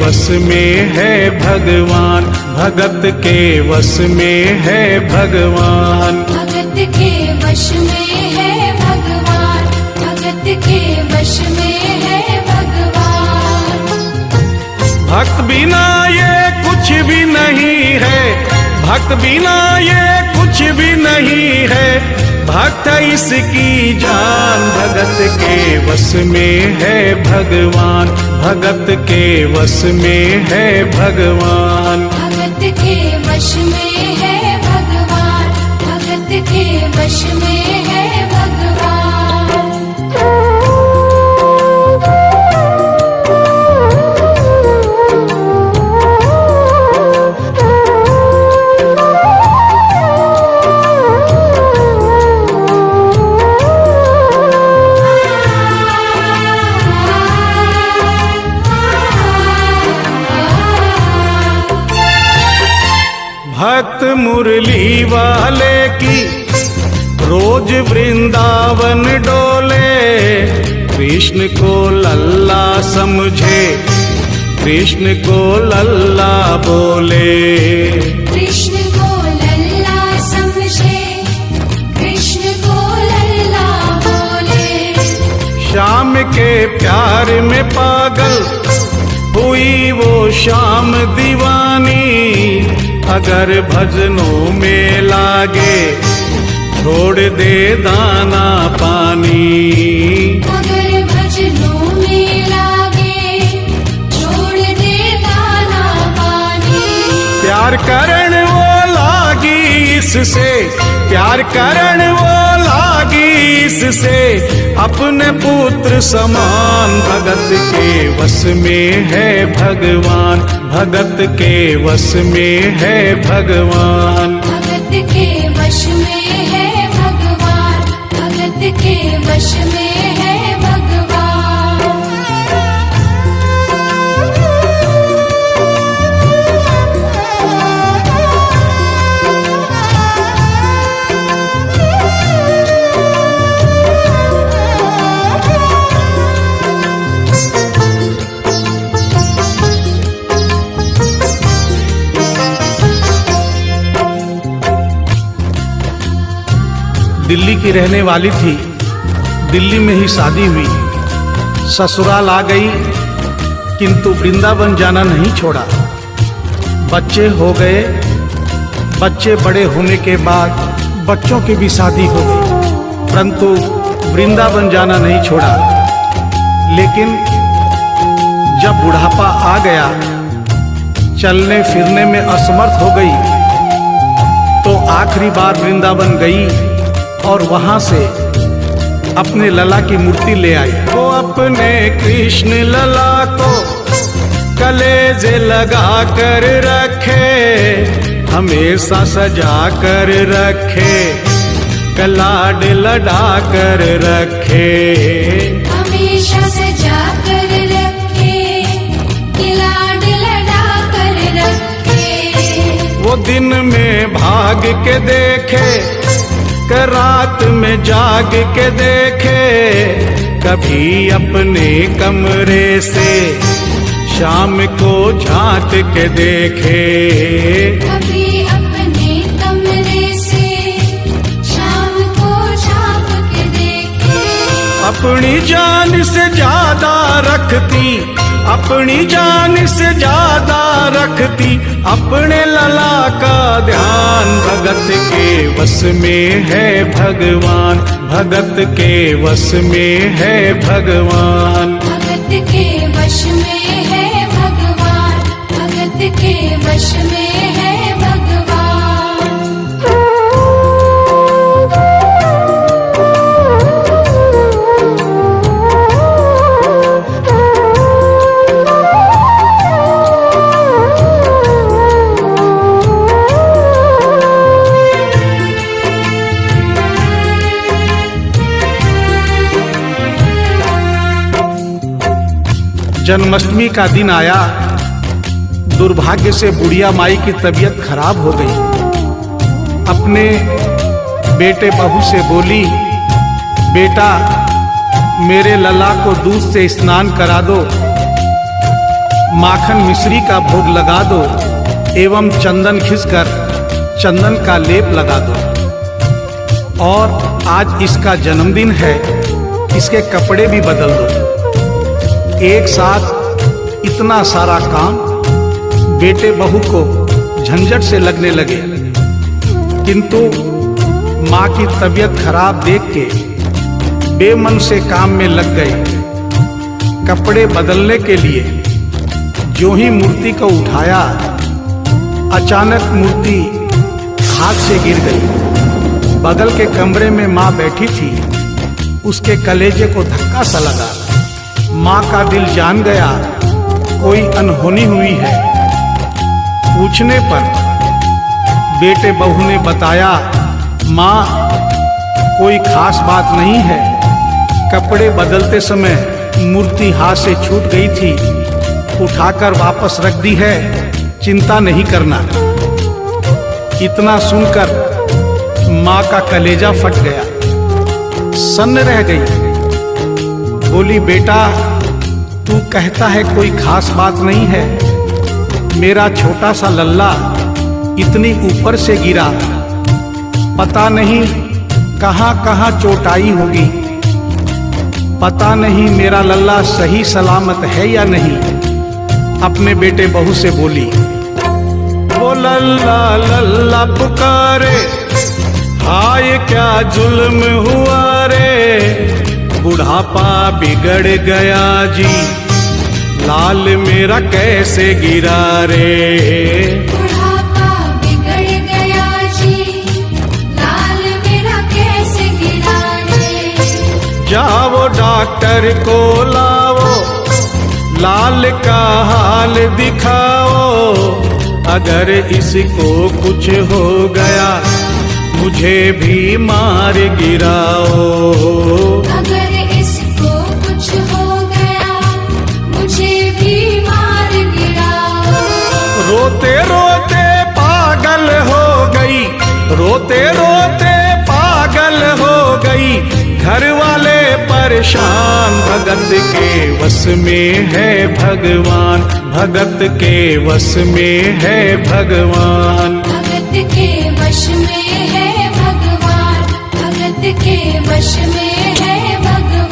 वश में है भगवान, भगत के वश में है भगवान। भगत के वश में है भगवान, भगत के वश में है भगवान। भक्त बिना ये कुछ भी नहीं है, भक्त बिना ये कुछ भी नहीं है, भक्त इसकी जान। भगत के वश में है भगवान, भगत के वश में है भगवान। भगत के वश में है भगवान, भगत के वश में है भगवान। भक्त मुरली वाले की रोज वृंदावन डोले, कृष्ण को लल्ला समझे, कृष्ण को लल्ला बोले। कृष्ण को लल्ला समझे, कृष्ण को लल्ला बोले। श्याम के प्यार में पागल हुई वो शाम दीवानी, अगर भजनों में लागे छोड़ दे दाना पानी। अगर भजनों में लागे छोड़ दे दाना पानी। प्यार करण वो लागी इससे, प्यार करण वो लागी इससे, अपने पुत्र समान। भगत के वश में है भगवान, भगत के वश में है भगवान। भगत के वश में है भगवान, भगत के वश में है भगवान। दिल्ली की रहने वाली थी, दिल्ली में ही शादी हुई, ससुराल आ गई, किंतु वृंदावन जाना नहीं छोड़ा। बच्चे हो गए, बच्चे बड़े होने के बाद बच्चों की भी शादी हो गई, परंतु वृंदावन जाना नहीं छोड़ा। लेकिन जब बुढ़ापा आ गया, चलने फिरने में असमर्थ हो गई, तो आखिरी बार वृंदावन गई और वहां से अपने लला की मूर्ति ले आई। वो अपने कृष्ण लला को कलेजे लगा कर रखे, हमेशा सजा कर रखे, कलाड लड़ा कर रखे। हमेशा सजा कर रखे, कलाड लड़ा कर रखे। वो दिन में भाग के देखे, रात में जाग के देखे, कभी अपने कमरे से शाम को झांक के देखे। कभी अपने कमरे से शाम को झांक के देखे। अपनी जान से ज्यादा रखती, अपनी जान से ज्यादा रखती, अपने लला का ध्यान। भगत के वश में है भगवान, भगत के वश में है भगवान। भगत के वश में है भगवान, भगत के वश में है भगवान। जन्माष्टमी का दिन आया, दुर्भाग्य से बुढ़िया माई की तबीयत खराब हो गई। अपने बेटे बहू से बोली, बेटा मेरे लला को दूध से स्नान करा दो। माखन मिश्री का भोग लगा दो एवं चंदन खिसकर चंदन का लेप लगा दो। और आज इसका जन्मदिन है, इसके कपड़े भी बदल दो। एक साथ इतना सारा काम बेटे बहू को झंझट से लगने लगे, किंतु माँ की तबीयत खराब देख के बेमन से काम में लग गए। कपड़े बदलने के लिए जो ही मूर्ति को उठाया, अचानक मूर्ति हाथ से गिर गई। बगल के कमरे में माँ बैठी थी, उसके कलेजे को धक्का सा लगा। माँ का दिल जान गया कोई अनहोनी हुई है। पूछने पर बेटे बहू ने बताया, माँ कोई खास बात नहीं है, कपड़े बदलते समय मूर्ति हाथ से छूट गई थी, उठाकर वापस रख दी है, चिंता नहीं करना। इतना सुनकर माँ का कलेजा फट गया, सन्न रह गई। बोली, बेटा तू कहता है कोई खास बात नहीं है, मेरा छोटा सा लल्ला इतनी ऊपर से गिरा, पता नहीं कहाँ कहाँ चोट आई होगी, पता नहीं मेरा लल्ला सही सलामत है या नहीं। अपने बेटे बहू से बोली, वो लल्ला लल्ला पुकारे, हाय क्या जुल्म हुआ रे, बुढ़ापा बिगड़ गया जी, लाल मेरा कैसे गिरा रे। बुढ़ापा बिगड़ गया जी, लाल मेरा कैसे गिरा रे। जाओ डॉक्टर को लाओ, लाल का हाल दिखाओ, अगर इसको कुछ हो गया मुझे भी मार गिराओ। अगर इसको कुछ हो गया मुझे भी मार गिराओ। रोते रोते पागल हो गई, रोते रोते पागल हो गई, घर वाले परेशान, भगत के वश में है भगवान, भगत के वश में है भगवान। भगत के वश में है भगवान, भगत के वश में है भगवान।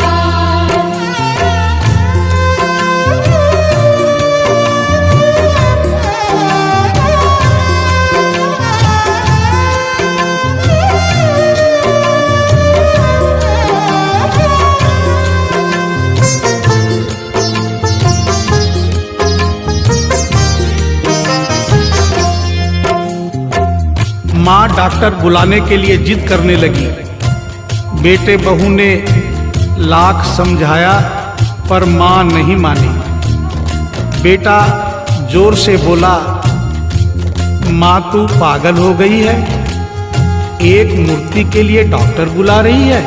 माँ डॉक्टर बुलाने के लिए जिद करने लगी। बेटे बहू ने लाख समझाया पर माँ नहीं मानी। बेटा जोर से बोला, माँ तू पागल हो गई है, एक मूर्ति के लिए डॉक्टर बुला रही है।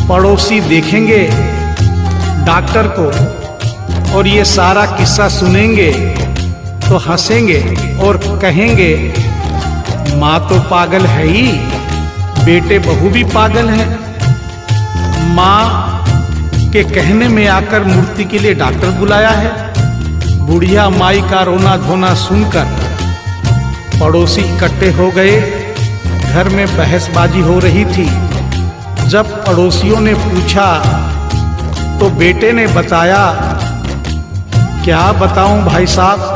पड़ोसी देखेंगे डॉक्टर को और ये सारा किस्सा सुनेंगे तो हंसेंगे और कहेंगे माँ तो पागल है ही, बेटे बहू भी पागल है। माँ के कहने में आकर मूर्ति के लिए डॉक्टर बुलाया है। बुढ़िया माई का रोना धोना सुनकर पड़ोसी इकट्ठे हो गए। घर में बहसबाजी हो रही थी। जब पड़ोसियों ने पूछा तो बेटे ने बताया, क्या बताऊं भाई साहब,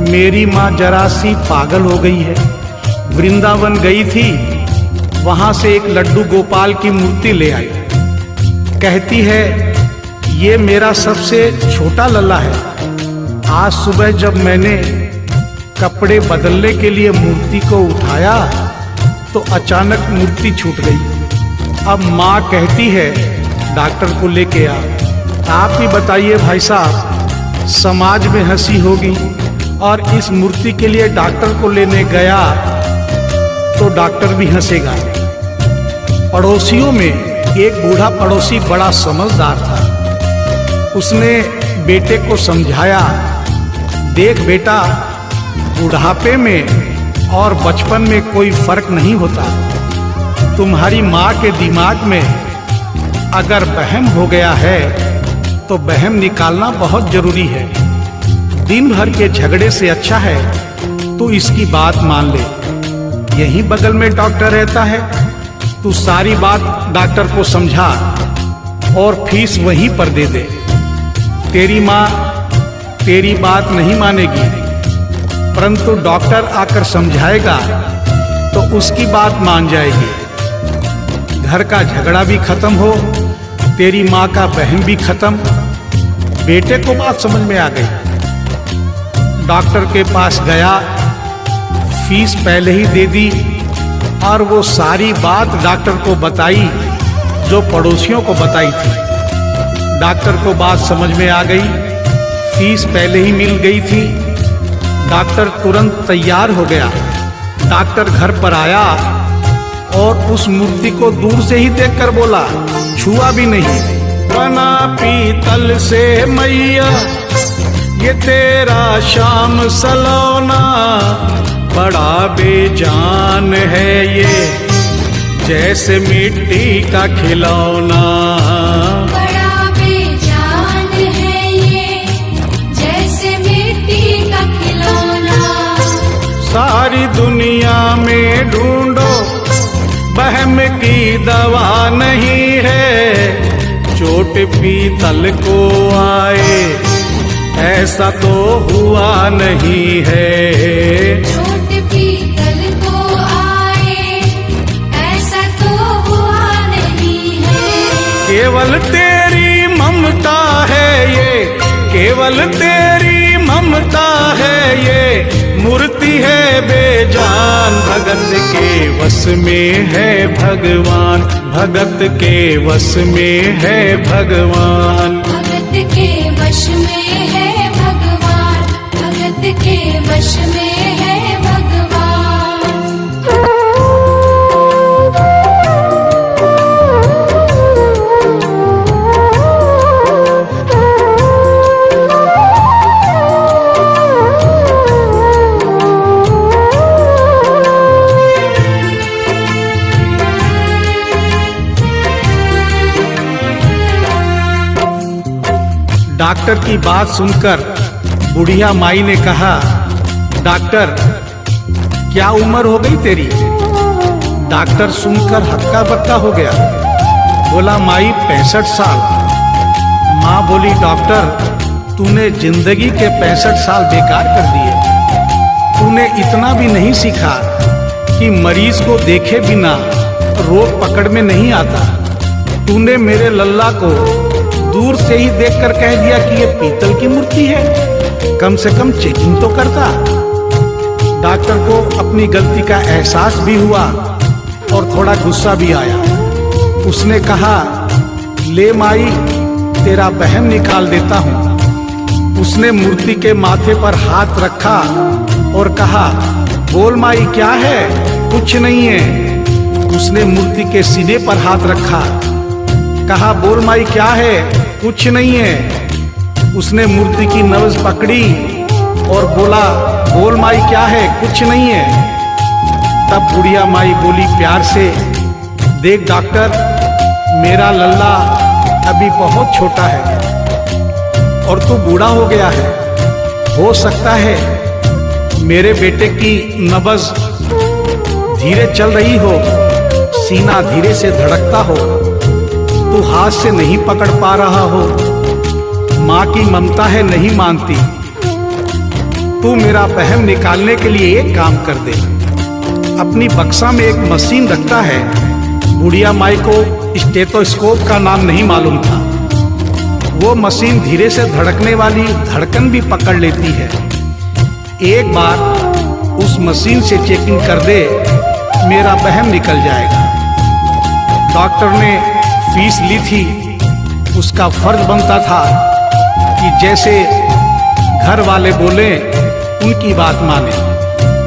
मेरी माँ जरा सी पागल हो गई है। वृंदावन गई थी, वहां से एक लड्डू गोपाल की मूर्ति ले आई। कहती है ये मेरा सबसे छोटा लल्ला है। आज सुबह जब मैंने कपड़े बदलने के लिए मूर्ति को उठाया तो अचानक मूर्ति छूट गई। अब माँ कहती है डॉक्टर को लेके आ। आप ही बताइए भाई साहब, समाज में हंसी होगी और इस मूर्ति के लिए डॉक्टर को लेने गया तो डॉक्टर भी हंसेगा। पड़ोसियों में एक बूढ़ा पड़ोसी बड़ा समझदार था। उसने बेटे को समझाया, देख बेटा, बुढ़ापे में और बचपन में कोई फर्क नहीं होता। तुम्हारी माँ के दिमाग में अगर वहम हो गया है तो बहम निकालना बहुत जरूरी है। दिन भर के झगड़े से अच्छा है तू इसकी बात मान ले। यहीं बगल में डॉक्टर रहता है, तू सारी बात डॉक्टर को समझा और फीस वहीं पर दे दे। तेरी माँ तेरी बात नहीं मानेगी, परंतु डॉक्टर आकर समझाएगा तो उसकी बात मान जाएगी। घर का झगड़ा भी खत्म हो, तेरी माँ का बहन भी खत्म। बेटे को बात समझ में आ गई। डॉक्टर के पास गया, फीस पहले ही दे दी और वो सारी बात डॉक्टर को बताई जो पड़ोसियों को बताई थी। डॉक्टर को बात समझ में आ गई, फीस पहले ही मिल गई थी। डॉक्टर तुरंत तैयार हो गया। डॉक्टर घर पर आया और उस मूर्ति को दूर से ही देखकर बोला, छुआ भी नहीं। बना पीतल से मैया ये तेरा शाम सलोना, बड़ा बेजान है ये जैसे मिट्टी का खिलौना। बड़ा बेजान है ये जैसे मिट्टी का खिलौना। सारी दुनिया में ढूंढो बहम की दवा नहीं है, चोट पीतल को आए ऐसा तो हुआ नहीं है। चोट पीतल को आए ऐसा तो हुआ नहीं है। केवल तेरी ममता है ये, केवल तेरी ममता है ये, मूर्ति है बेजान। भगत के वश में है भगवान, भगत के वश में है भगवान। भगत के वश में है भगवान, भगत के वश में है भगवान। डॉक्टर की बात सुनकर बुढ़िया माई ने कहा, डॉक्टर क्या उम्र हो गई तेरी? डॉक्टर सुनकर हक्का बक्का हो गया, बोला माई 65 साल। माँ बोली, डॉक्टर तूने जिंदगी के 65 साल बेकार कर दिए। तूने इतना भी नहीं सीखा कि मरीज को देखे बिना रोग पकड़ में नहीं आता। तूने मेरे लल्ला को दूर से ही देखकर कह दिया कि ये पीतल की मूर्ति है, कम से कम चेकिंग तो करता। डॉक्टर को अपनी गलती का एहसास भी हुआ और थोड़ा गुस्सा भी आया। उसने कहा, ले माई तेरा बहम निकाल देता हूँ। उसने मूर्ति के माथे पर हाथ रखा और कहा, बोल माई क्या है? कुछ नहीं है। उसने मूर्ति के सीने पर हाथ रखा, कहा, बोल माई क्या है? कुछ नहीं है। उसने मूर्ति की नब्ज पकड़ी और बोला, बोल माई क्या है? कुछ नहीं है। तब बुढ़िया माई बोली प्यार से, देख डॉक्टर, मेरा लल्ला अभी बहुत छोटा है और तू बूढ़ा हो गया है। हो सकता है मेरे बेटे की नब्ज धीरे चल रही हो, सीना धीरे से धड़कता हो, तू हाथ से नहीं पकड़ पा रहा हो। माँ की ममता है नहीं मानती। तू मेरा बहम निकालने के लिए एक काम कर दे। अपनी बक्सा में एक मशीन रखता है। बुढ़िया माई को स्टेथोस्कोप का नाम नहीं मालूम था। वो मशीन धीरे से धड़कने वाली धड़कन भी पकड़ लेती है। एक बार उस मशीन से चेकिंग कर दे, मेरा बहम निकल जाएगा। डॉक्टर ने फीस ली थी, उसका फर्ज बनता था कि जैसे घर वाले बोले उनकी बात माने।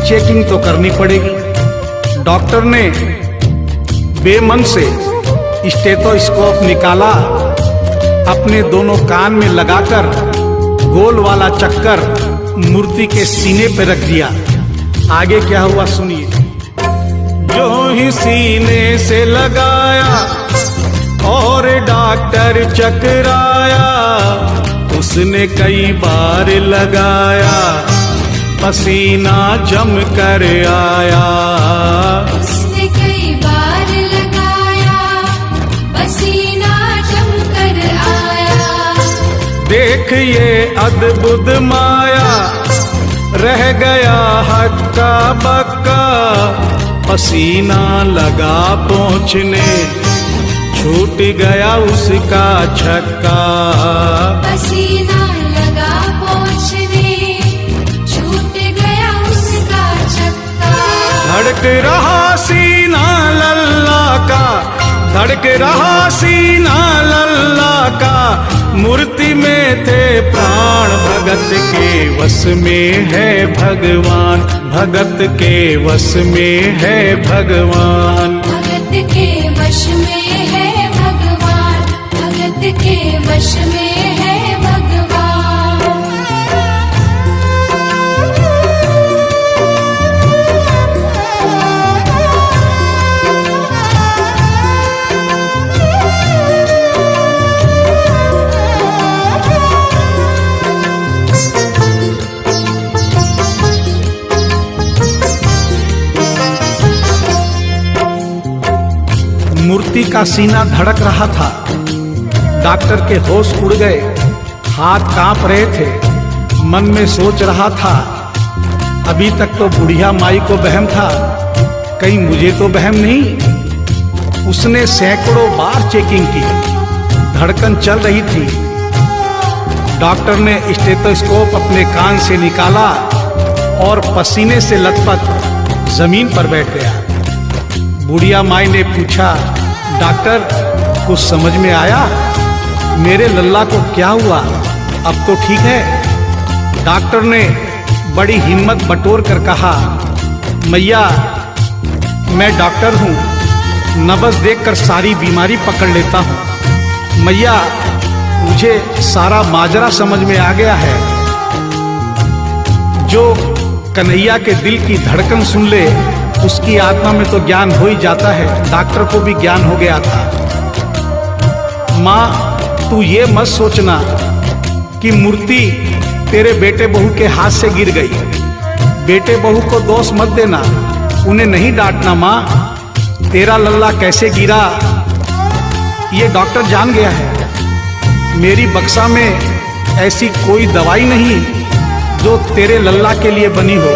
चेकिंग तो करनी पड़ेगी। डॉक्टर ने बेमन से स्टेथोस्कोप निकाला, अपने दोनों कान में लगाकर गोल वाला चक्कर मूर्ति के सीने पे रख दिया। आगे क्या हुआ सुनिए। जो ही सीने से लगाया और और डॉक्टर चकराया, उसने कई बार लगाया, पसीना जम कर आया। उसने कई बार लगाया, पसीना जम कर आया। देख ये अद्भुत माया, रह गया हक्का बक्का, पसीना लगा पहुँचने, छूट गया उसका छक्का। पसीना लगा पहुँचने, छूट गया उसका छक्का। धड़क रहा सीना लल्ला का, धड़क रहा सीना लल्ला का, मूर्ति में थे प्राण, भगत के वश में है भगवान, भगत के वश में है भगवान। भगत के वश में है भगवान, भगत के वश में है भगवान। मूर्ति का सीना धड़क रहा था, डॉक्टर के होश उड़ गए, हाथ कांप रहे थे, मन में सोच रहा था, अभी तक तो बुढ़िया माई को वहम था, कहीं मुझे तो वहम नहीं। उसने सैकड़ों बार चेकिंग की, धड़कन चल रही थी। डॉक्टर ने स्टेथोस्कोप अपने कान से निकाला और पसीने से लथपथ जमीन पर बैठ गया। बुढ़िया माई ने पूछा, डॉक्टर कुछ समझ में आया? मेरे लल्ला को क्या हुआ, अब तो ठीक है? डॉक्टर ने बड़ी हिम्मत बटोर कर कहा, मैया मैं डॉक्टर हूँ, नब्ज देखकर सारी बीमारी पकड़ लेता हूँ। मैया मुझे सारा माजरा समझ में आ गया है। जो कन्हैया के दिल की धड़कन सुन ले, उसकी आत्मा में तो ज्ञान हो ही जाता है। डॉक्टर को भी ज्ञान हो गया था। माँ तू ये मत सोचना कि मूर्ति तेरे बेटे बहू के हाथ से गिर गई। बेटे बहू को दोष मत देना, उन्हें नहीं डांटना। माँ तेरा लल्ला कैसे गिरा ये डॉक्टर जान गया है। मेरी बक्सा में ऐसी कोई दवाई नहीं जो तेरे लल्ला के लिए बनी हो।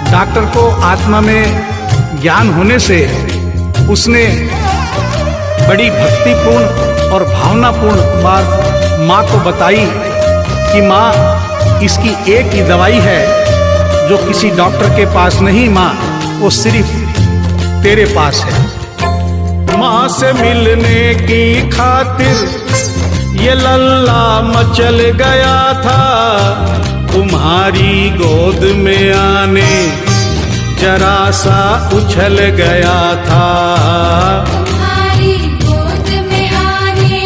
डॉक्टर को आत्मा में ज्ञान होने से उसने बड़ी भक्तिपूर्ण और भावनापूर्ण बात माँ को बताई कि माँ इसकी एक ही दवाई है जो किसी डॉक्टर के पास नहीं, माँ वो सिर्फ तेरे पास है। माँ से मिलने की खातिर ये लल्ला मचल गया था, तुम्हारी गोद में आने जरा सा उछल गया था। तुम्हारी गोद में आने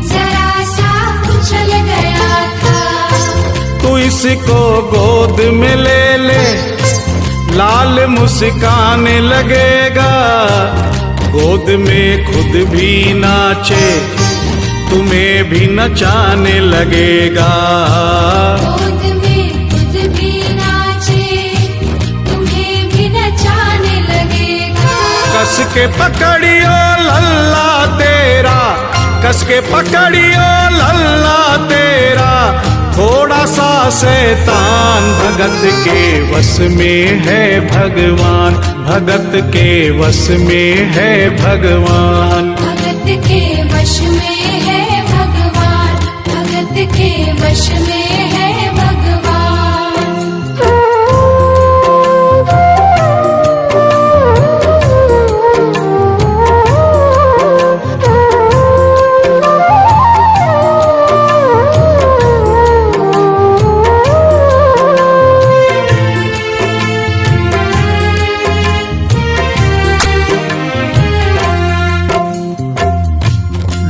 जरा सा उछल गया था। तू इसको गोद में ले ले, लाल मुस्काने लगेगा। गोद में खुद भी नाचे, तुम्हें भी नचाने लगेगा। गोद में खुद भी नाचे, तुम्हें भी नचाने लगेगा। कस के पकड़ियो लल्ला तेरा, कस के पकड़ियो लल्ला तेरा, थोड़ा सा शैतान भगत के वश में है भगवान, भगत के वश में है भगवान। भगत के वश में है भगवान, भगत के वश में है भगवान।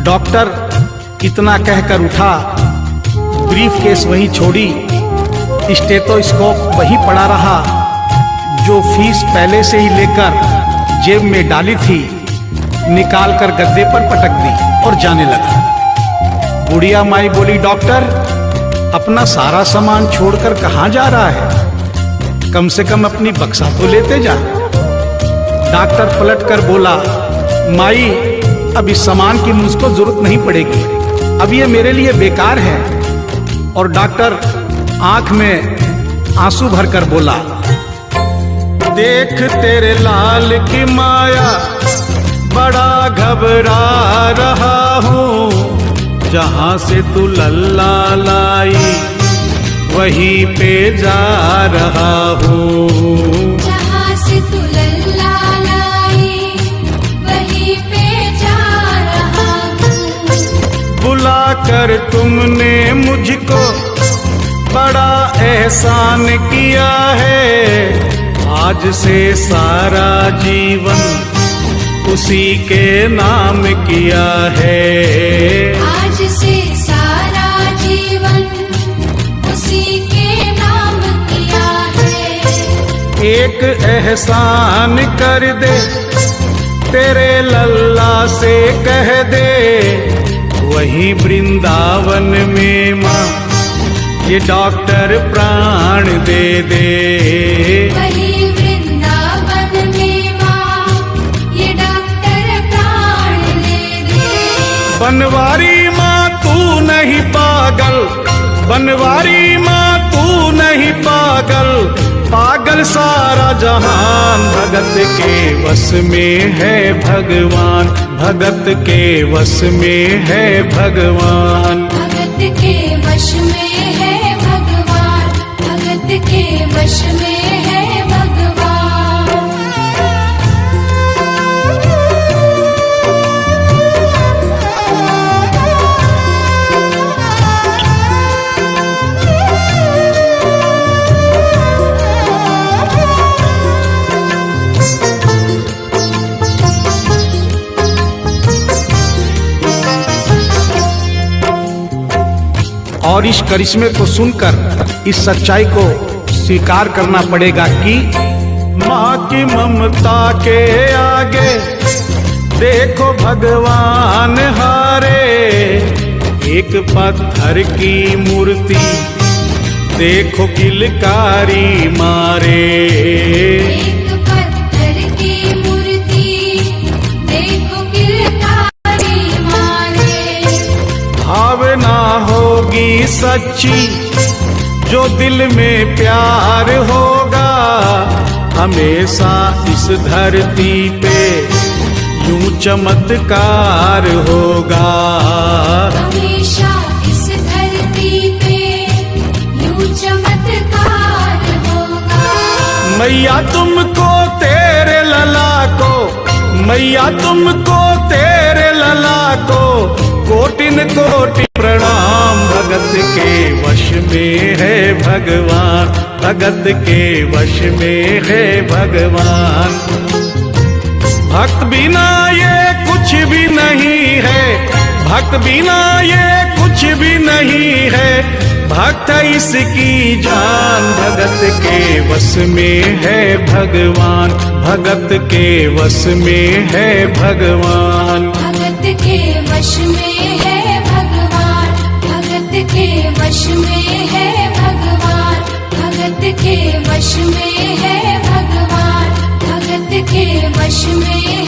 डॉक्टर इतना कहकर उठा, ब्रीफ केस वहीं छोड़ी, स्टेथोस्कोप वहीं पड़ा रहा जो फीस पहले से ही लेकर जेब में डाली थी। निकाल कर गद्दे पर पटक दी और जाने लगा। बुढ़िया माई बोली, डॉक्टर अपना सारा सामान छोड़कर कहां जा रहा है? कम से कम अपनी बक्सा तो लेते जा। डॉक्टर पलटकर बोला, माई अब इस सामान की मुझको जरूरत नहीं पड़ेगी, अब ये मेरे लिए बेकार है। और डॉक्टर आंख में आंसू भरकर बोला, देख तेरे लाल की माया, बड़ा घबरा रहा हूँ। जहां से तू लल्ला लाई वहीं पे जा रहा हूँ। जहाँ से तू लल्ला लाई वहीं पे जा रहा हूँ। बुलाकर तुमने मुझको बड़ा एहसान किया है। आज से सारा जीवन उसी के नाम किया है। आज से सारा जीवन उसी के नाम किया है। एक एहसान कर दे, तेरे लल्ला से कह दे, वही वृंदावन में माँ ये डॉक्टर प्राण दे दे। वही वृंदावन में माँ ये डॉक्टर प्राण दे दे। बनवारी माँ तू नहीं पागल, बनवारी माँ तू नहीं पागल, पागल सारा जहान। भगत के वश में है भगवान, भगत के वश में है भगवान। भगत के वश में है भगवान, भगत के वश में है भगवान। और इस करिश्मे को सुनकर इस सच्चाई को स्वीकार करना पड़ेगा कि माँ की ममता के आगे देखो भगवान हारे। एक पत्थर की मूर्ति देखो किलकारी मारे। एक पत्थर की मूर्ति देखो किलकारी मारे। भावना होगी सच्ची जो दिल में प्यार होगा, हमेशा इस धरती पे यूं चमत्कार होगा। हमेशा इस धरती पे यूं चमत्कार होगा। मैया तुमको तेरे लला को, मैया तुमको तेरे लला को कोटिन कोटि प्रणाम। भगत के वश में है भगवान, भगत के वश में है भगवान। भक्त बिना ये कुछ भी नहीं है, भक्त बिना ये कुछ भी नहीं है, भक्त इसकी जान। भगत के वश में है भगवान, भगत के वश में है भगवान। भगत के वश में है भगवान, भगत के वश में है भगवान। भगत के वश में है भगवान, भगत के वश में